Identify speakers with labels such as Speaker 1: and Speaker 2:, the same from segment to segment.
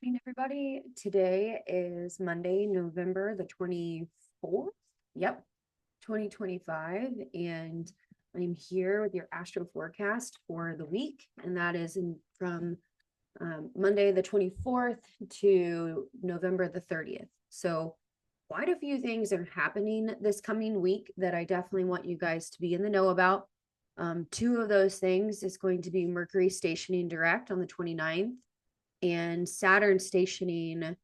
Speaker 1: Morning, everybody. Today is Monday, November the 24th. Yep, 2025. And I'm here with your Astro Forecast for the week. And that is from Monday the 24th to November the 30th. So, quite a few things are happening this coming week that I definitely want you guys to be in the know about. Two of those things is going to be Mercury stationing direct on the 29th and Saturn stationing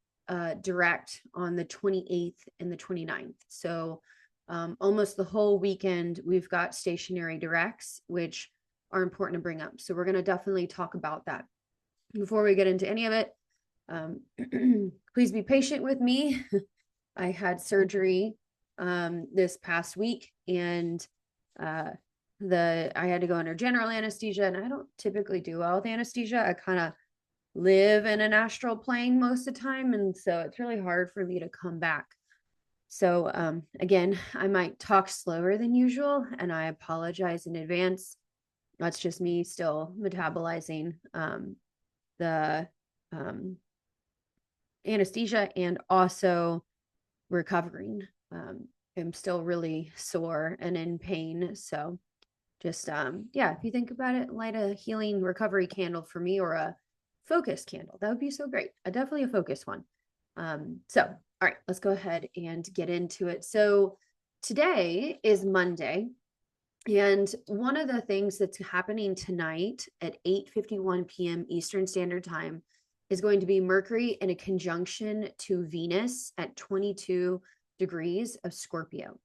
Speaker 1: direct on the 28th and the 29th. So almost the whole weekend, we've got stationary directs, which are important to bring up. So we're going to definitely talk about that. Before we get into any of it, please be patient with me. I had surgery this past week, and I had to go under general anesthesia, and I don't typically do well with anesthesia. I kind of live in an astral plane most of the time, and so it's really hard for me to come back. So again, I might talk slower than usual, and I apologize in advance. That's just me still metabolizing the anesthesia and also recovering. I'm still really sore and in pain. So just yeah, if you think about it, light a healing recovery candle for me, or a focus candle. That would be so great. Definitely a focus one. So all right, let's go ahead and get into it. So today is Monday, and one of the things that's happening tonight at 8:51 p.m. Eastern Standard Time is going to be Mercury in a conjunction to Venus at 22 degrees of Scorpio.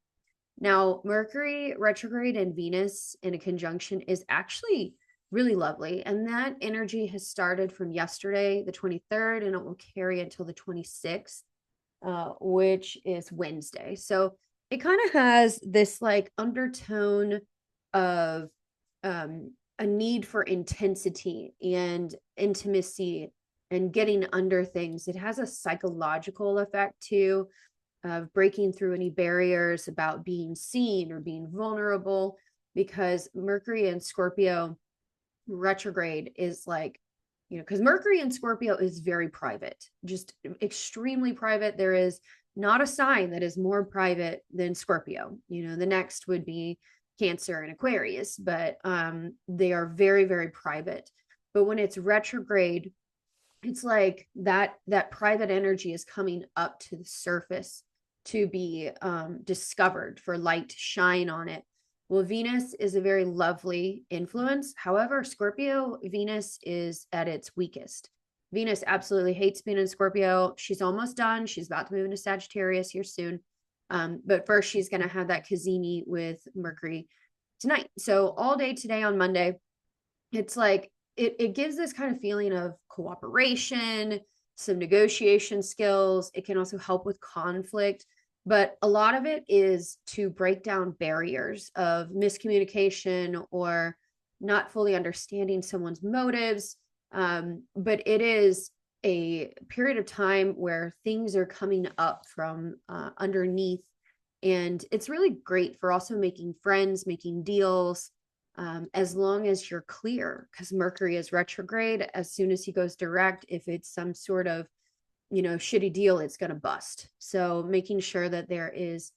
Speaker 1: Now, Mercury retrograde and Venus in a conjunction is actually really lovely. And that energy has started from yesterday, the 23rd, and it will carry until the 26th, which is Wednesday. So it kind of has this like undertone of a need for intensity and intimacy and getting under things. It has a psychological effect too, of breaking through any barriers about being seen or being vulnerable, because Mercury and Scorpio retrograde is like, because Mercury in Scorpio is very private, just extremely private. There is not a sign that is more private than Scorpio. The next would be Cancer and Aquarius, but they are very, very private. But when it's retrograde, it's like that private energy is coming up to the surface to be discovered, for light to shine on it. Well, Venus is a very lovely influence. However, Scorpio Venus is at its weakest. Venus absolutely hates being in Scorpio. She's almost done. She's about to move into Sagittarius here soon. But first, she's going to have that Cazimi with Mercury tonight. So all day today on Monday, it's like it gives this kind of feeling of cooperation, some negotiation skills. It can also help with conflict, but a lot of it is to break down barriers of miscommunication or not fully understanding someone's motives. But it is a period of time where things are coming up from underneath. And it's really great for also making friends, making deals, as long as you're clear, because Mercury is retrograde. As soon as he goes direct, if it's some sort of shitty deal, it's going to bust. So making sure that there is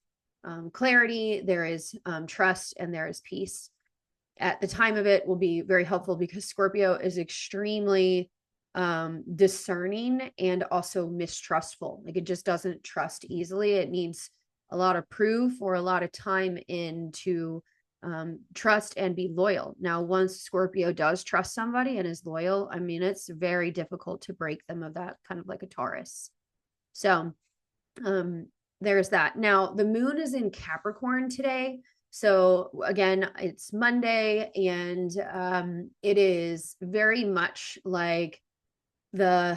Speaker 1: clarity, there is trust, and there is peace at the time of it will be very helpful, because Scorpio is extremely discerning and also mistrustful. Like, it just doesn't trust easily. It needs a lot of proof or a lot of time into trust and be loyal. Now, once Scorpio does trust somebody and is loyal, I mean, it's very difficult to break them of that, kind of like a Taurus. So there's that. Now, the moon is in Capricorn today. So again, it's Monday, and it is very much like the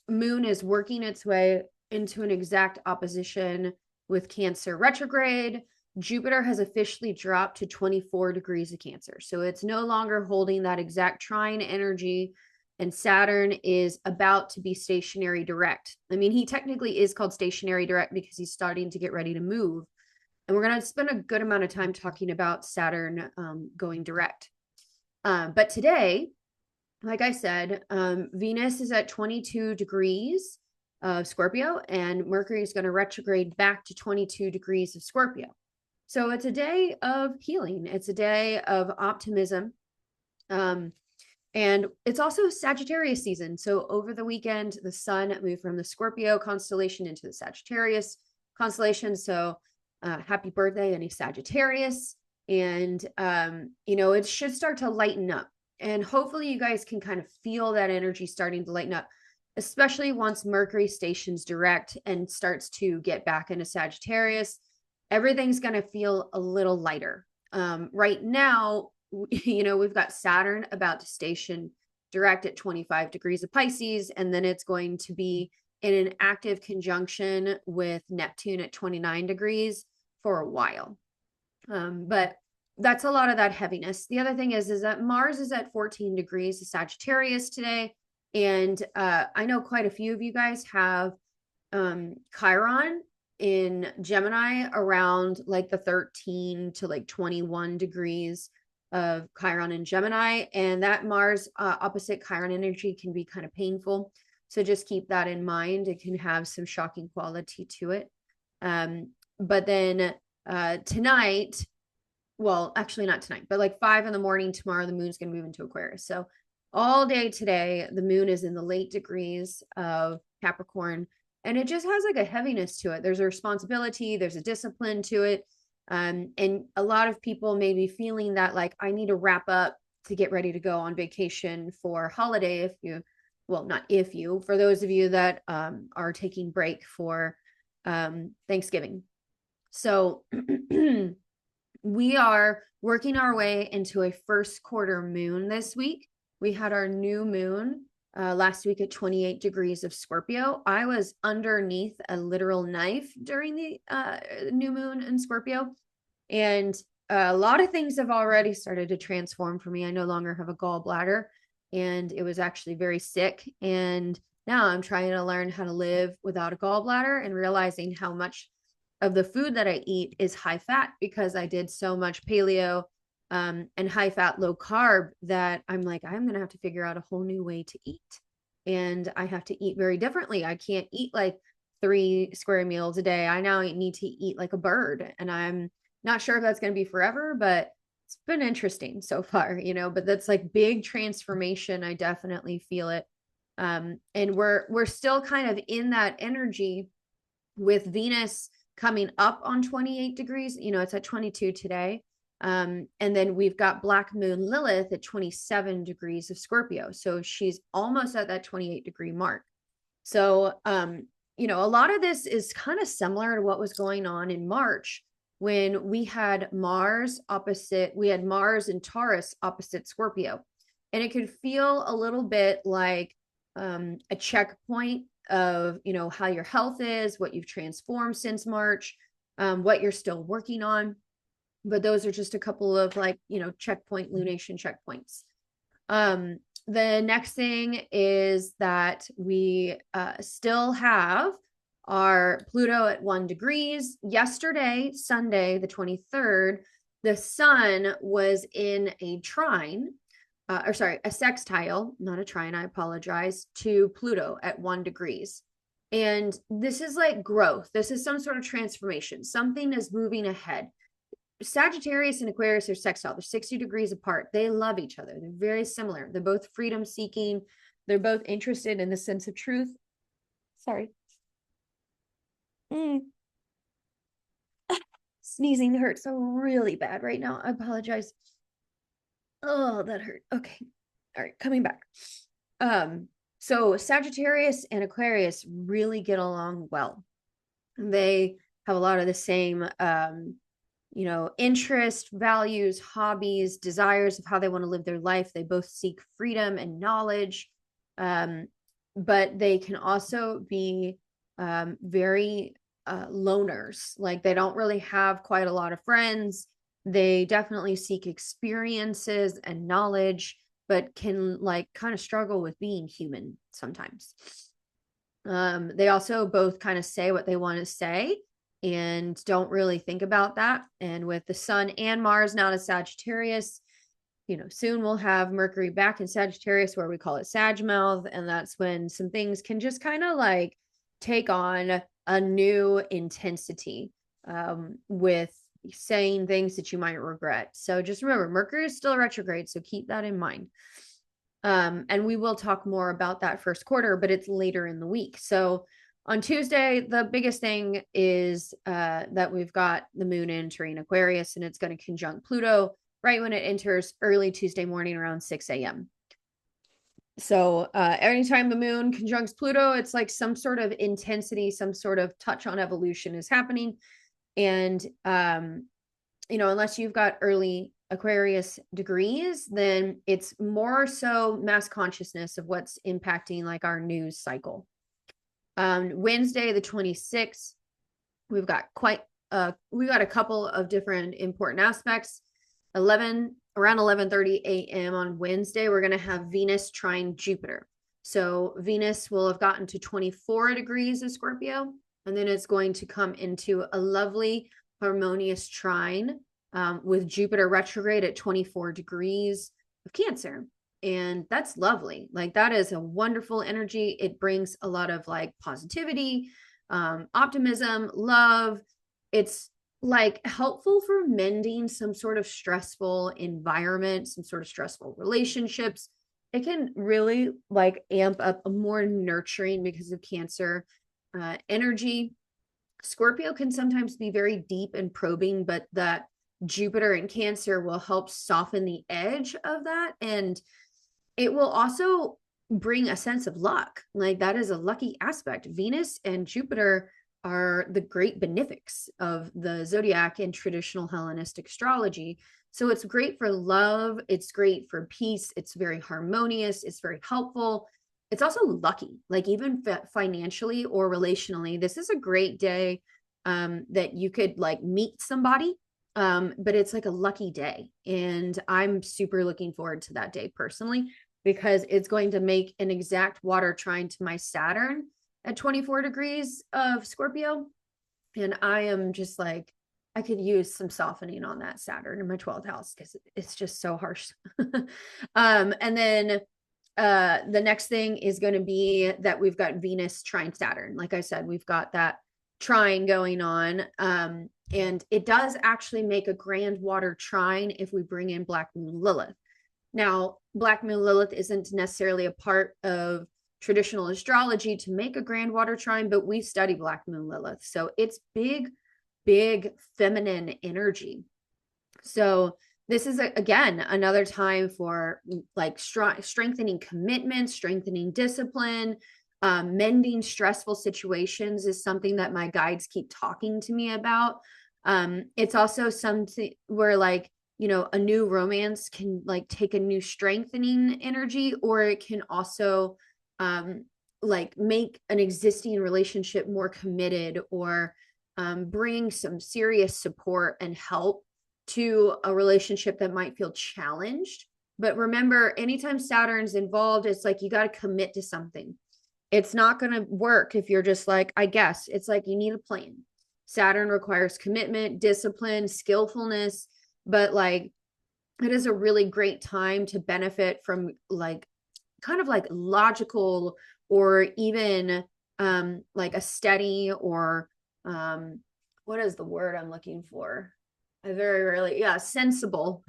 Speaker 1: moon is working its way into an exact opposition with Cancer retrograde. Jupiter has officially dropped to 24 degrees of Cancer. So it's no longer holding that exact trine energy, and Saturn is about to be stationary direct. I mean, he technically is called stationary direct because he's starting to get ready to move. And we're going to spend a good amount of time talking about Saturn going direct. But today, like I said, Venus is at 22 degrees of Scorpio, and Mercury is going to retrograde back to 22 degrees of Scorpio. So it's a day of healing. It's a day of optimism. And it's also Sagittarius season. So over the weekend, the sun moved from the Scorpio constellation into the Sagittarius constellation. So happy birthday, any Sagittarius. And, it should start to lighten up. And hopefully you guys can kind of feel that energy starting to lighten up, especially once Mercury stations direct and starts to get back into Sagittarius. Everything's going to feel a little lighter. Right now, we've got Saturn about to station direct at 25 degrees of Pisces, and then it's going to be in an active conjunction with Neptune at 29 degrees for a while. But that's a lot of that heaviness. The other thing is that Mars is at 14 degrees of Sagittarius today. And I know quite a few of you guys have Chiron in Gemini around like the 13 to like 21 degrees of Chiron in Gemini. And that Mars opposite Chiron energy can be kind of painful. So just keep that in mind. It can have some shocking quality to it. But then tonight, well, actually not tonight, but like 5 a.m. tomorrow, the moon's going to move into Aquarius. So all day today, the moon is in the late degrees of Capricorn, and it just has like a heaviness to it. There's a responsibility, there's a discipline to it. And a lot of people may be feeling that like, I need to wrap up to get ready to go on vacation for holiday. For those of you that are taking break for Thanksgiving. So we are working our way into a first quarter moon this week. We had our new moon last week at 28 degrees of Scorpio. I was underneath a literal knife during the new moon in Scorpio. And a lot of things have already started to transform for me. I no longer have a gallbladder, and it was actually very sick. And now I'm trying to learn how to live without a gallbladder and realizing how much of the food that I eat is high fat, because I did so much paleo and high fat, low carb, that I'm like, I'm going to have to figure out a whole new way to eat. And I have to eat very differently. I can't eat like 3 square meals a day. I now need to eat like a bird. And I'm not sure if that's going to be forever, but it's been interesting so far, but that's like big transformation. I definitely feel it. And we're still kind of in that energy with Venus coming up on 28 degrees. It's at 22 today. And then we've got Black Moon Lilith at 27 degrees of Scorpio. So she's almost at that 28 degree mark. So, a lot of this is kind of similar to what was going on in March when we had Mars and Taurus opposite Scorpio. And it could feel a little bit like a checkpoint of, how your health is, what you've transformed since March, what you're still working on. But those are just a couple of lunation checkpoints. The next thing is that we still have our Pluto at 1 degrees. Yesterday, Sunday, the 23rd, the sun was in a trine, a sextile, not a trine, I apologize, to Pluto at 1 degrees. And this is like growth. This is some sort of transformation. Something is moving ahead. Sagittarius and Aquarius are sextile. They're 60 degrees apart. They love each other. They're very similar. They're both freedom seeking. They're both interested in the sense of truth. Sorry. Sneezing hurts so really bad right now. I apologize. Oh, that hurt. Okay. All right, coming back. So Sagittarius and Aquarius really get along well. They have a lot of the same interest, values, hobbies, desires of how they want to live their life. They both seek freedom and knowledge. But they can also be very loners. Like they don't really have quite a lot of friends. They definitely seek experiences and knowledge, but can like kind of struggle with being human sometimes. They also both kind of say what they want to say and don't really think about that. And with the sun and Mars now to Sagittarius, soon we'll have Mercury back in Sagittarius, where we call it Sag mouth. And that's when some things can just kind of like take on a new intensity with saying things that you might regret. So just remember, Mercury is still retrograde. So keep that in mind. And we will talk more about that first quarter, but it's later in the week. So on Tuesday, the biggest thing is that we've got the moon entering Aquarius, and it's going to conjunct Pluto right when it enters early Tuesday morning around 6 a.m. So anytime the moon conjuncts Pluto, it's like some sort of intensity, some sort of touch on evolution is happening. And, unless you've got early Aquarius degrees, then it's more so mass consciousness of what's impacting like our news cycle. Wednesday, the 26th, we've got a couple of different important aspects. Around 11:30 a.m. on Wednesday, we're going to have Venus trine Jupiter. So Venus will have gotten to 24 degrees of Scorpio, and then it's going to come into a lovely harmonious trine with Jupiter retrograde at 24 degrees of Cancer. And that's lovely. Like that is a wonderful energy. It brings a lot of like positivity, optimism, love. It's like helpful for mending some sort of stressful environment, some sort of stressful relationships. It can really like amp up a more nurturing, because of Cancer energy. Scorpio can sometimes be very deep and probing, but that Jupiter in Cancer will help soften the edge of that. And it will also bring a sense of luck. Like that is a lucky aspect. Venus and Jupiter are the great benefics of the zodiac in traditional Hellenistic astrology. So it's great for love. It's great for peace. It's very harmonious. It's very helpful. It's also lucky, like even financially or relationally. This is a great day that you could like meet somebody, but it's like a lucky day. And I'm super looking forward to that day personally, because it's going to make an exact water trine to my Saturn at 24 degrees of Scorpio. And I am just like, I could use some softening on that Saturn in my 12th house, because it's just so harsh. And then the next thing is going to be that we've got Venus trine Saturn. Like I said, we've got that trine going on. And it does actually make a grand water trine if we bring in Black Moon Lilith. Now, Black Moon Lilith isn't necessarily a part of traditional astrology to make a grand water trine, but we study Black Moon Lilith. So it's big, big feminine energy. So this is, again, another time for like strengthening commitment, strengthening discipline, mending stressful situations is something that my guides keep talking to me about. It's also something where like, a new romance can like take a new strengthening energy, or it can also like make an existing relationship more committed, or bring some serious support and help to a relationship that might feel challenged. But remember, anytime Saturn's involved, it's like you got to commit to something. It's not going to work if you're just like, I guess. It's like you need a plan. Saturn requires commitment, discipline, skillfulness, but like it is a really great time to benefit from like kind of like logical, or even like a steady, or what is the word I'm looking for? I very rarely, sensible,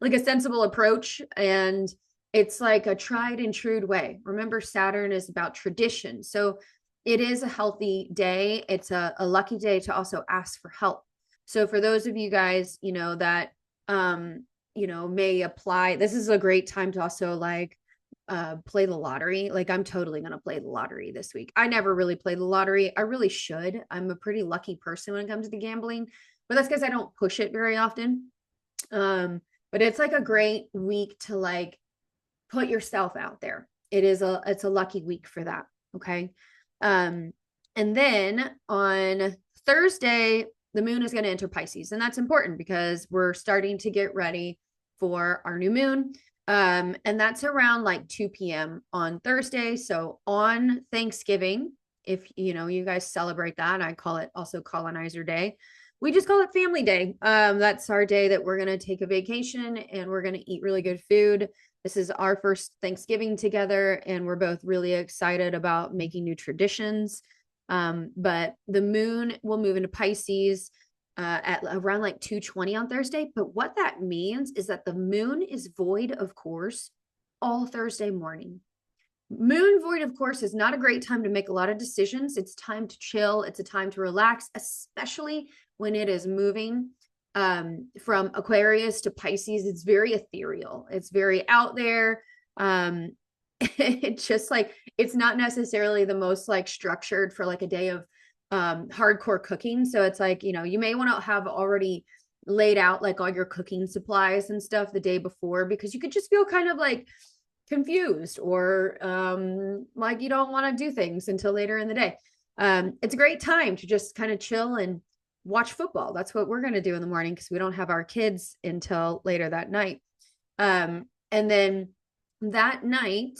Speaker 1: like a sensible approach. And it's like a tried and true way. Remember, Saturn is about tradition. So it is a healthy day. It's a lucky day to also ask for help. So for those of you guys, that, may apply, this is a great time to also like play the lottery. Like I'm totally going to play the lottery this week. I never really play the lottery. I really should. I'm a pretty lucky person when it comes to the gambling, but that's because I don't push it very often. But it's like a great week to like put yourself out there. It's a lucky week for that. Okay. And then on Thursday, the moon is going to enter Pisces, and that's important because we're starting to get ready for our new moon. And that's around like 2 p.m. on Thursday. So on Thanksgiving, if you guys celebrate that, I call it also Colonizer Day. we just call it family day. That's our day that we're going to take a vacation and we're going to eat really good food. This is our first Thanksgiving together, and we're both really excited about making new traditions. But the moon will move into Pisces at around like 2:20 on Thursday. But what that means is that the moon is void of course all Thursday morning. Moon void, of course, is not a great time to make a lot of decisions. It's time to chill. It's a time to relax, especially when it is moving from Aquarius to Pisces. It's very ethereal. It's very out there. It's just like, it's not necessarily the most like structured for like a day of hardcore cooking. So it's like, you know, you may want to have already laid out like all your cooking supplies and stuff the day before, because you could just feel kind of like confused or like you don't want to do things until later in the day. It's a great time to just kind of chill and watch football. That's what we're going to do in the morning because we don't have our kids until later that night. And then that night,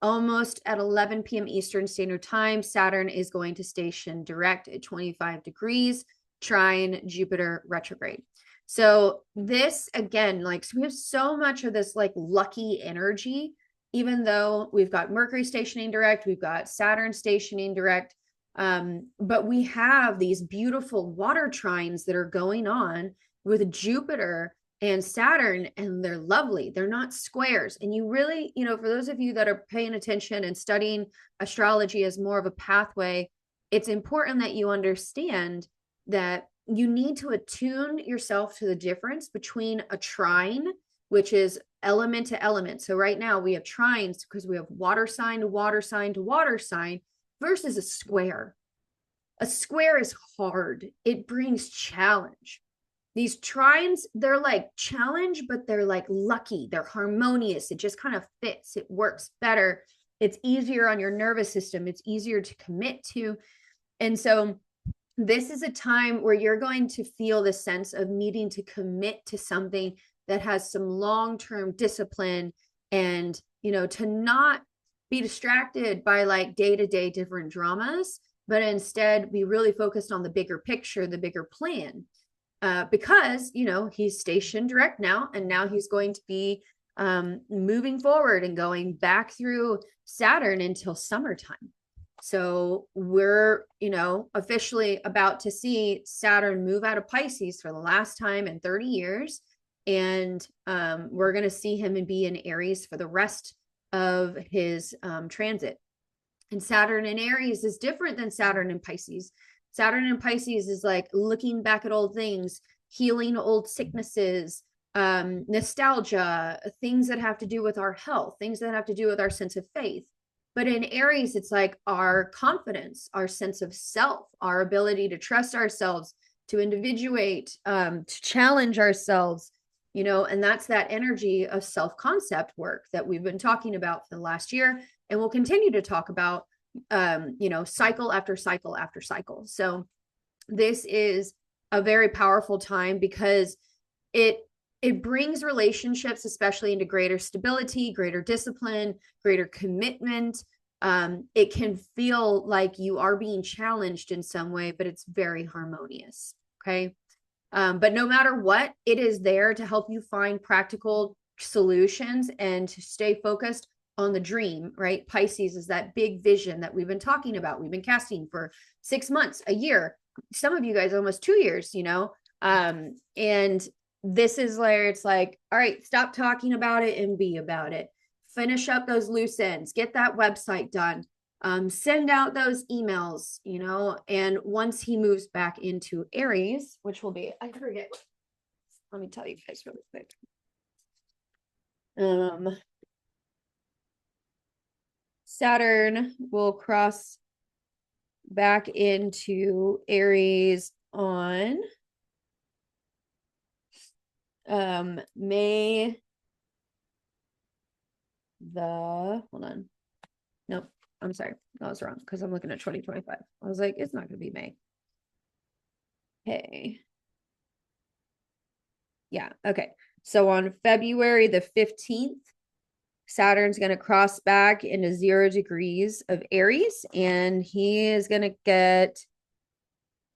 Speaker 1: almost at 11 p.m. Eastern Standard Time, Saturn is going to station direct at 25 degrees, trine Jupiter retrograde. So this, again, like, so we have so much of this like lucky energy, even though we've got Mercury stationing direct, we've got Saturn stationing direct, but we have these beautiful water trines that are going on with Jupiter and Saturn, and they're lovely. They're not squares. And you really, you know, for those of you that are paying attention and studying astrology as more of a pathway, it's important that you understand that you need to attune yourself to the difference between a trine, which is element to element. So right now we have trines because we have water sign to water sign to water sign versus a square. A square is hard. It brings challenge. These trines, they're like challenge, but they're like lucky. They're harmonious. It just kind of fits. It works better. It's easier on your nervous system. It's easier to commit to. And so this is a time where you're going to feel the sense of needing to commit to something that has some long-term discipline, and, you know, to not be distracted by like day-to-day different dramas, but instead be really focused on the bigger picture, the bigger plan. Because, you know, he's stationed direct now, and now he's going to be moving forward and going back through Saturn until summertime. So we're, you know, officially about to see Saturn move out of Pisces for the last time in 30 years. And we're going to see him and be in Aries for the rest of his transit. And Saturn in Aries is different than Saturn in Pisces. Saturn in Pisces is like looking back at old things, healing old sicknesses, nostalgia, things that have to do with our health, things that have to do with our sense of faith. But in Aries, it's like our confidence, our sense of self, our ability to trust ourselves, to individuate, to challenge ourselves, you know, and that's that energy of self-concept work that we've been talking about for the last year, and we'll continue to talk about, you know, cycle after cycle after cycle. So this is a very powerful time because it brings relationships, especially, into greater stability, greater discipline, greater commitment. It can feel like you are being challenged in some way, but it's very harmonious. Okay. But no matter what, it is there to help you find practical solutions and to stay focused on the dream, right? Pisces is that big vision that we've been talking about. We've been casting for 6 months, a year, some of you guys almost 2 years, you know, and this is where it's like, all right, stop talking about it and be about it. Finish up those loose ends, get that website done, send out those emails, you know, and once he moves back into Aries, which will be, I forget, let me tell you guys really quick. Saturn will cross back into Aries on May hold on. Nope, I'm sorry. I was wrong because I'm looking at 2025. I was like, it's not going to be May. Okay. Yeah. Okay. So on February the 15th, Saturn's going to cross back into 0 degrees of Aries, and he is going to get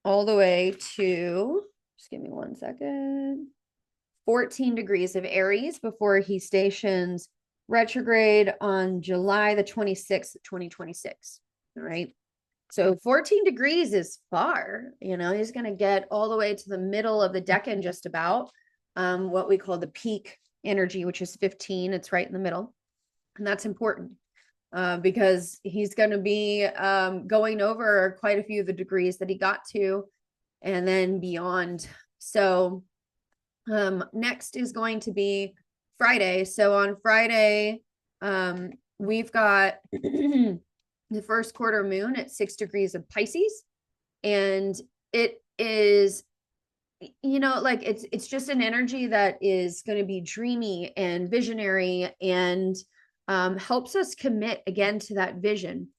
Speaker 1: all the way to, just give me 1 second, 14 degrees of Aries before he stations retrograde on July the 26th, 2026. All right. So 14 degrees is far, he's going to get all the way to the middle of the decan, just about, what we call the peak energy, which is 15. It's right in the middle. And that's important because he's going to be going over quite a few of the degrees that he got to and then beyond. So next is going to be Friday. So on Friday, we've got the first quarter moon at 6 degrees of Pisces. And it is, like it's just an energy that is going to be dreamy and visionary and helps us commit again to that vision.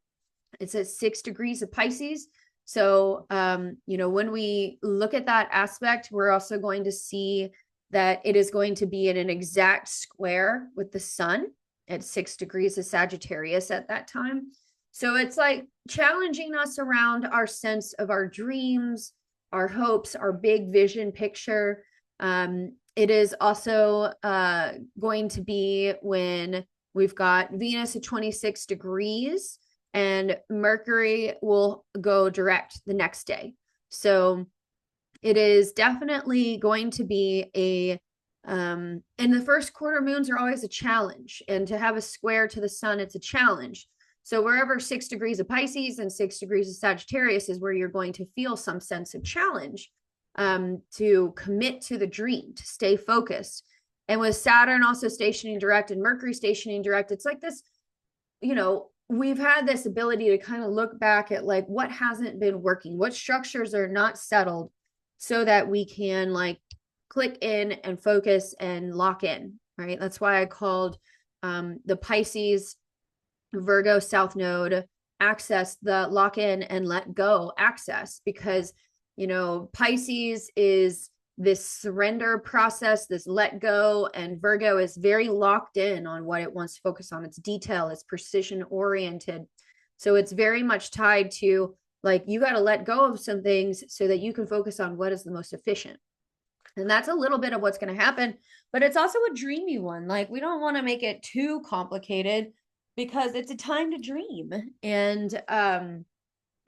Speaker 1: It's at 6 degrees of Pisces. So, when we look at that aspect, we're also going to see that it is going to be in an exact square with the sun at 6 degrees of Sagittarius at that time. So it's like challenging us around our sense of our dreams, our hopes, our big vision picture. It is also going to be when we've got Venus at 26 degrees and Mercury will go direct the next day. So it is definitely going to be and the first quarter moons are always a challenge. And to have a square to the sun, it's a challenge. So wherever 6 degrees of Pisces and 6 degrees of Sagittarius is where you're going to feel some sense of challenge to commit to the dream, to stay focused. And with Saturn also stationing direct and Mercury stationing direct, it's like this, we've had this ability to kind of look back at like what hasn't been working, what structures are not settled so that we can like click in and focus and lock in, right? That's why I called the Pisces Virgo South Node access the lock in and let go access, because Pisces is this surrender process, this let go, and Virgo is very locked in on what it wants to focus on. It's detail, it's precision oriented. So it's very much tied to like you got to let go of some things so that you can focus on what is the most efficient. And that's a little bit of what's going to happen, but it's also a dreamy one. Like we don't want to make it too complicated because it's a time to dream. And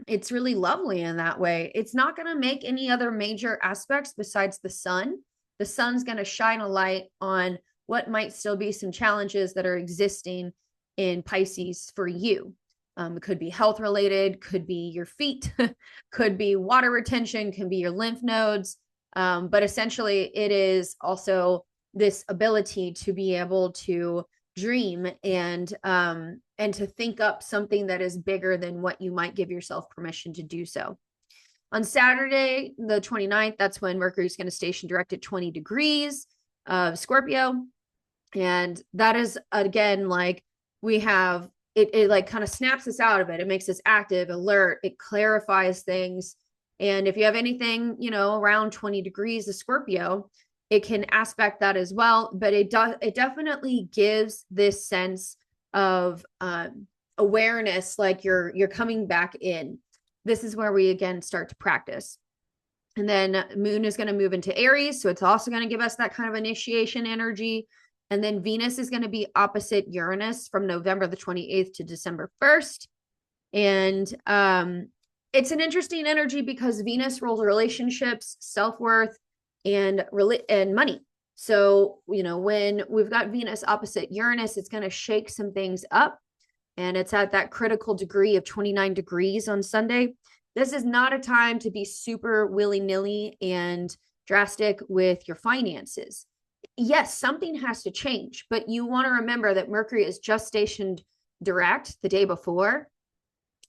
Speaker 1: it's really lovely in that way. It's not going to make any other major aspects besides the sun. The sun's going to shine a light on what might still be some challenges that are existing in Pisces for you. It could be health related, could be your feet, could be water retention, can be your lymph nodes. But essentially it is also this ability to be able to dream and to think up something that is bigger than what you might give yourself permission to do so. On Saturday, the 29th, that's when Mercury is going to station direct at 20 degrees of Scorpio. And that is, again, like we have, it like kind of snaps us out of it. It makes us active, alert, it clarifies things. And if you have anything, around 20 degrees of Scorpio, it can aspect that as well. But it definitely gives this sense of awareness, like you're coming back in. This is where we again start to practice. And then Moon is going to move into Aries, so it's also going to give us that kind of initiation energy. And then Venus is going to be opposite Uranus from November the 28th to December 1st. And it's an interesting energy because Venus rules relationships, self-worth, and money. So, when we've got Venus opposite Uranus, it's going to shake some things up. And it's at that critical degree of 29 degrees on Sunday. This is not a time to be super willy-nilly and drastic with your finances. Yes, something has to change, but you want to remember that Mercury is just stationed direct the day before.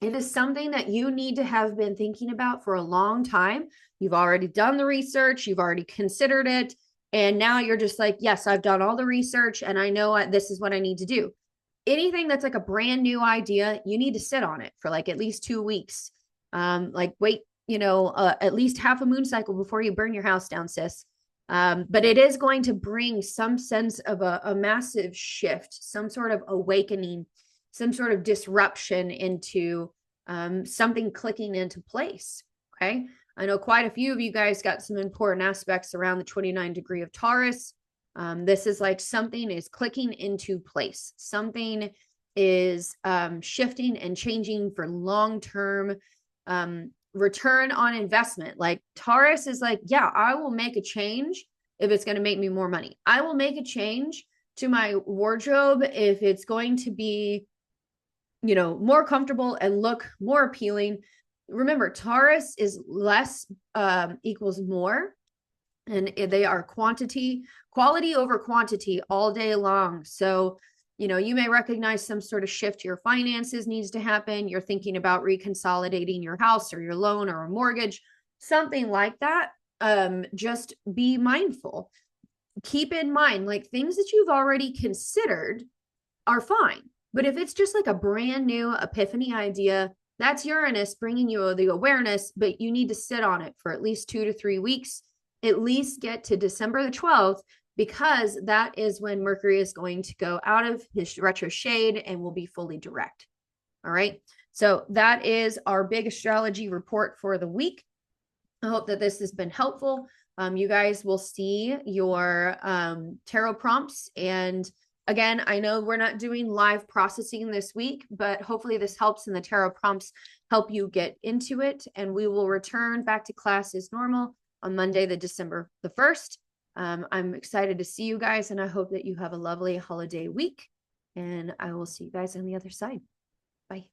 Speaker 1: It is something that you need to have been thinking about for a long time. You've already done the research. You've already considered it. And now you're just like, yes, I've done all the research and I know this is what I need to do. Anything that's like a brand new idea, you need to sit on it for like at least 2 weeks. Wait, at least half a moon cycle before you burn your house down, sis. But it is going to bring some sense of a massive shift, some sort of awakening, some sort of disruption into something clicking into place. Okay. I know quite a few of you guys got some important aspects around the 29 degree of Taurus. This is like something is clicking into place. Something is shifting and changing for long-term return on investment. Like Taurus is like, yeah, I will make a change if it's going to make me more money. I will make a change to my wardrobe if it's going to be, you know, more comfortable and look more appealing. Remember, Taurus is less equals more, and they are quality over quantity all day long. So, you know, you may recognize some sort of shift to your finances needs to happen. You're thinking about reconsolidating your house or your loan or a mortgage, something like that. Just be mindful. Keep in mind, like, things that you've already considered are fine. But if it's just like a brand new epiphany idea, that's Uranus bringing you the awareness, but you need to sit on it for at least 2 to 3 weeks, at least get to December the 12th, because that is when Mercury is going to go out of his retro shade and will be fully direct. All right. So that is our big astrology report for the week. I hope that this has been helpful. You guys will see your tarot prompts. And again, I know we're not doing live processing this week, but hopefully this helps and the tarot prompts help you get into it. And we will return back to class as normal on Monday, the December the 1st. I'm excited to see you guys, and I hope that you have a lovely holiday week. And I will see you guys on the other side. Bye.